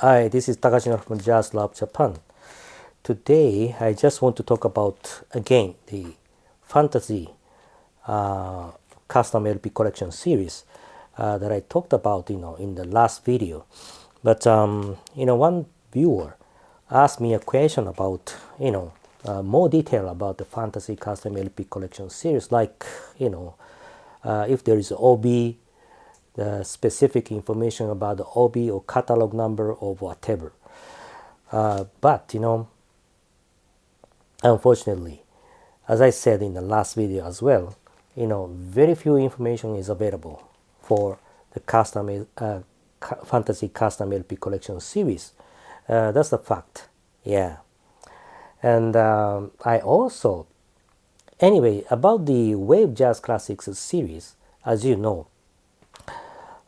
Hi, this is Takashino from Jazz Lab Japan. Today, I just want to talk about again the fantasy uh, custom LP collection series that I talked about, in the last video. But one viewer asked me a question about, more detail about the fantasy custom LP collection series, like, if there is OB, the specific information about the OB or catalog number or whatever. But unfortunately, as I said in the last video as well, very few information is available for the fantasy custom LP collection series. That's a fact. Yeah. And I also, anyway, about the Wave Jazz Classics series, as you know,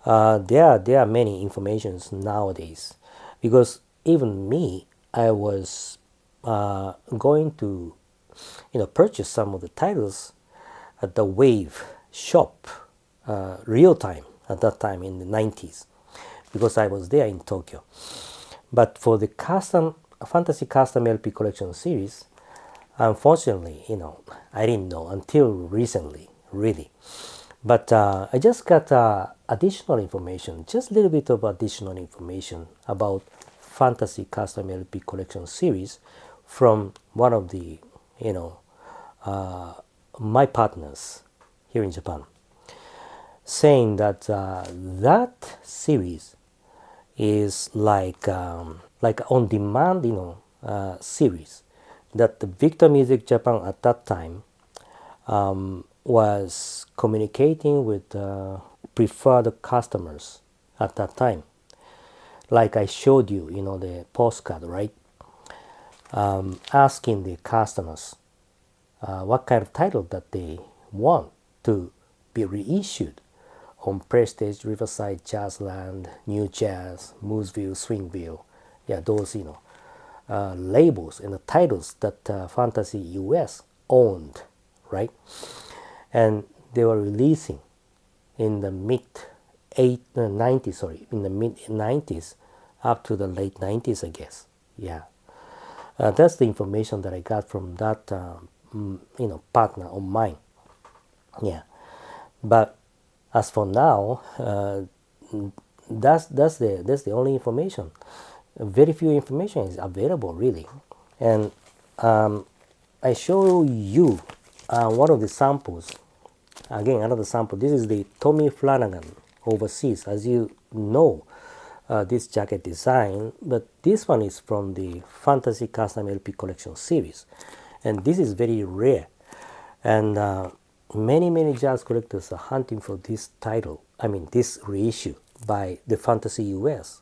there are many informations nowadays, because even me, I was going to purchase some of the titles at the Wave shop, real time at that time in the 90s, because I was there in Tokyo. But for the fantasy custom LP collection series, unfortunately, I didn't know until recently, really. But I just got additional information, just a little bit of additional information about fantasy custom LP collection series from one of the, my partners here in Japan, saying that that series is like on-demand, series that the Victor Music Japan at that time was communicating with preferred customers at that time. Like I showed you, the postcard, right? Asking the customers what kind of title that they want to be reissued on Prestige, Riverside, Jazzland, New Jazz, Mooseville, Swingville. Yeah, those, labels and the titles that Fantasy US owned, right? And they were releasing in the mid 90s up to the late 90s, I guess. Yeah, that's the information that I got from that partner of mine. Yeah, but as for now, that's the only information. Very few information is available, really. And I show you one of the samples. Again, another sample. This is the Tommy Flanagan Overseas. As you know, this jacket design, but this one is from the Fantasy Custom LP Collection series. And this is very rare. And many jazz collectors are hunting for this title, this reissue by the Fantasy US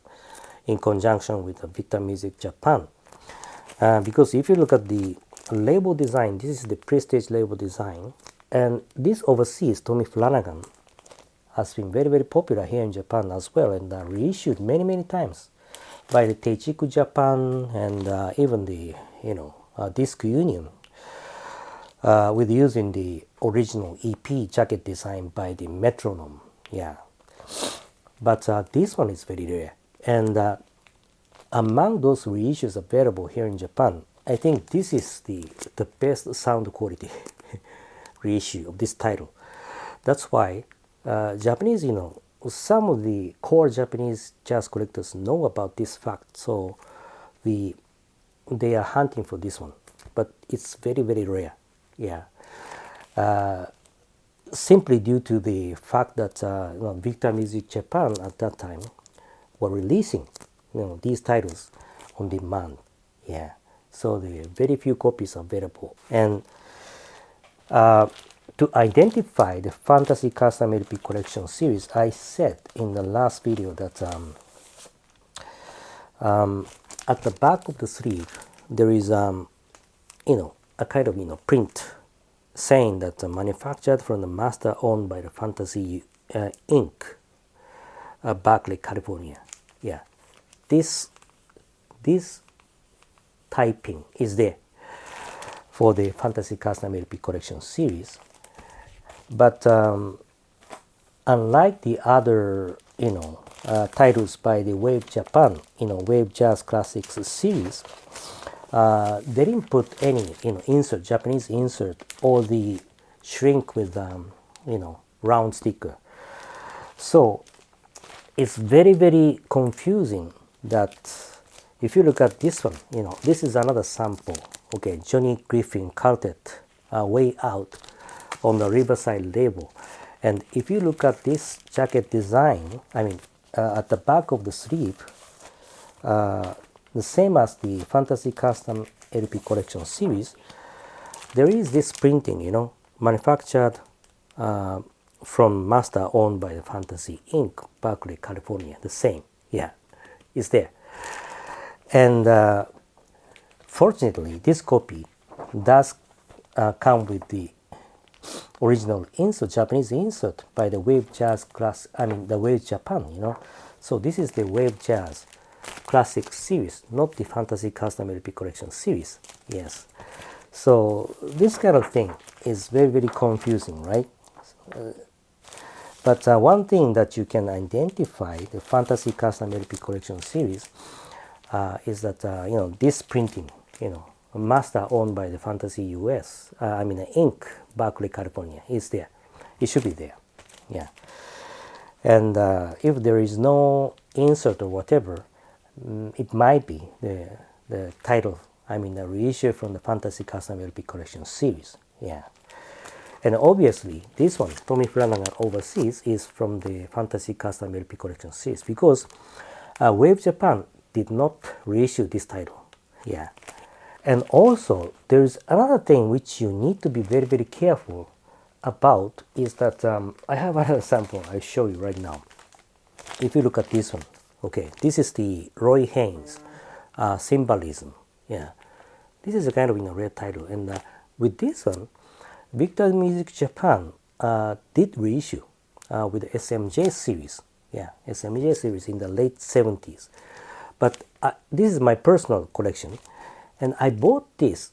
in conjunction with the Victor Music Japan. Because if you look at the label design, this is the Prestige label design, and this overseas Tommy Flanagan has been very popular here in Japan as well, and reissued many times by the Teichiku Japan and even the Disc Union, with using the original EP jacket design by the Metronome. Yeah, but this one is very rare, and among those reissues available here in Japan, I think this is the best sound quality reissue of this title. That's why Japanese, some of the core Japanese jazz collectors know about this fact, so they are hunting for this one. But it's very rare. Yeah. Simply due to the fact that Victor Music Japan at that time were releasing these titles on demand. Yeah. So there are very few copies available. And to identify the Fantasy Custom LP Collection series, I said in the last video that at the back of the sleeve there is a kind of print saying that manufactured from the master owned by the Fantasy Inc., Berkeley, California. Yeah, this typing is there for the Fantasy Custom LP Collection series. But unlike the other, titles by the Wave Japan, Wave Jazz Classics series, they didn't put any, insert, Japanese insert, or the shrink with, round sticker. So it's very, very confusing that if you look at this one, this is another sample. Okay, Johnny Griffin Quartet, Way Out on the Riverside label. And if you look at this jacket design, at the back of the sleeve, the same as the Fantasy Custom LP Collection series, there is this printing, manufactured from master owned by the Fantasy Inc., Berkeley, California. The same, yeah, it's there. And fortunately, this copy does come with the original insert, Japanese insert by the Wave Jazz Class, the Wave Japan, So this is the Wave Jazz Classic series, not the Fantasy Custom LP Collection series. Yes. So this kind of thing is very, very confusing, right? But one thing that you can identify the Fantasy Custom LP Collection series is that this printing, master owned by the Fantasy US, Inc., Berkeley, California, is there. It should be there. Yeah. And if there is no insert or whatever, it might be the title, the reissue from the Fantasy Custom LP Collection series. Yeah. And obviously, this one, Tommy Flanagan Overseas, is from the Fantasy Custom LP Collection series because Wave Japan did not reissue this title. Yeah. And also, there is another thing which you need to be very, very careful about is that I have another sample I'll show you right now. If you look at this one, okay, this is the Roy Haynes Symbolism. Yeah. This is a kind of rare title. And with this one, Victor Music Japan did reissue with the SMJ series. Yeah, SMJ series in the late 70s. But this is my personal collection. And I bought this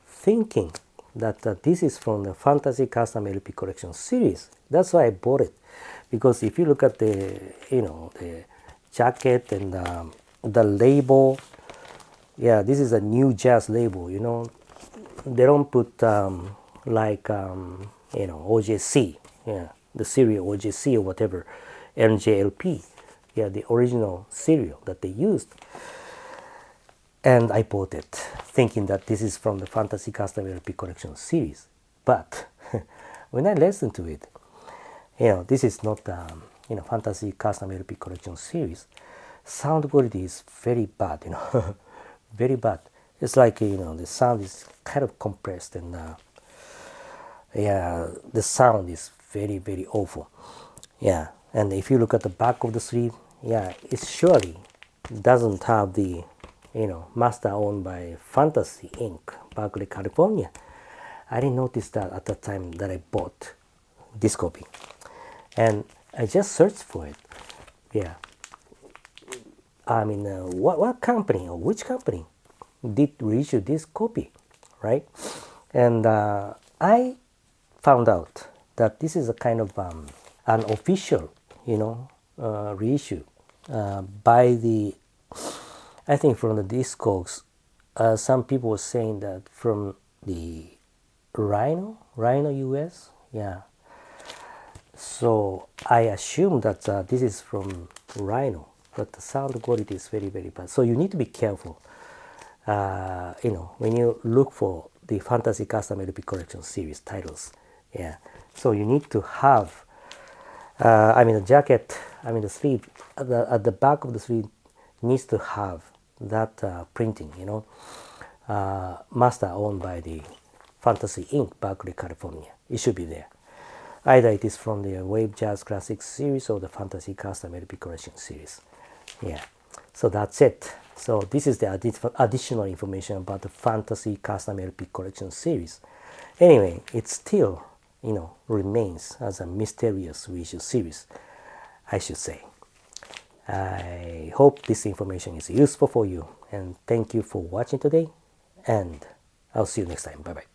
thinking that this is from the Fantasy Custom LP Collection series. That's why I bought it. Because if you look at the, the jacket and the label, yeah, this is a new jazz label, They don't put OJC, yeah, the serial OJC or whatever, NJLP, yeah, the original serial that they used. And I bought it, thinking that this is from the Fantasy Custom LP Collection series. But when I listened to it, this is not Fantasy Custom LP Collection series. Sound quality is very bad, very bad. It's like the sound is kind of compressed, and yeah, the sound is very, very awful. Yeah, and if you look at the back of the sleeve, yeah, it surely doesn't have the master owned by Fantasy Inc., Berkeley, California. I didn't notice that at the time that I bought this copy. And I just searched for it. Yeah. What company or which company did reissue this copy, right? And I found out that this is a kind of an official, reissue by the, I think from the Discogs. Some people were saying that from the Rhino US, yeah. So I assume that this is from Rhino, but the sound quality is very, very bad. So you need to be careful, when you look for the Fantasy Custom LP Collection series titles. Yeah. So you need to have, the jacket, the sleeve, at the back of the sleeve needs to have that printing, master owned by the Fantasy Inc., Berkeley, California. It should be there. Either it is from the Wave Jazz Classics series or the Fantasy Custom LP Collection series. Yeah. So that's it. So this is the additional information about the Fantasy Custom LP Collection series. Anyway, it still, remains as a mysterious reissue series, I should say. I hope this information is useful for you, and thank you for watching today, and I'll see you next time. Bye bye.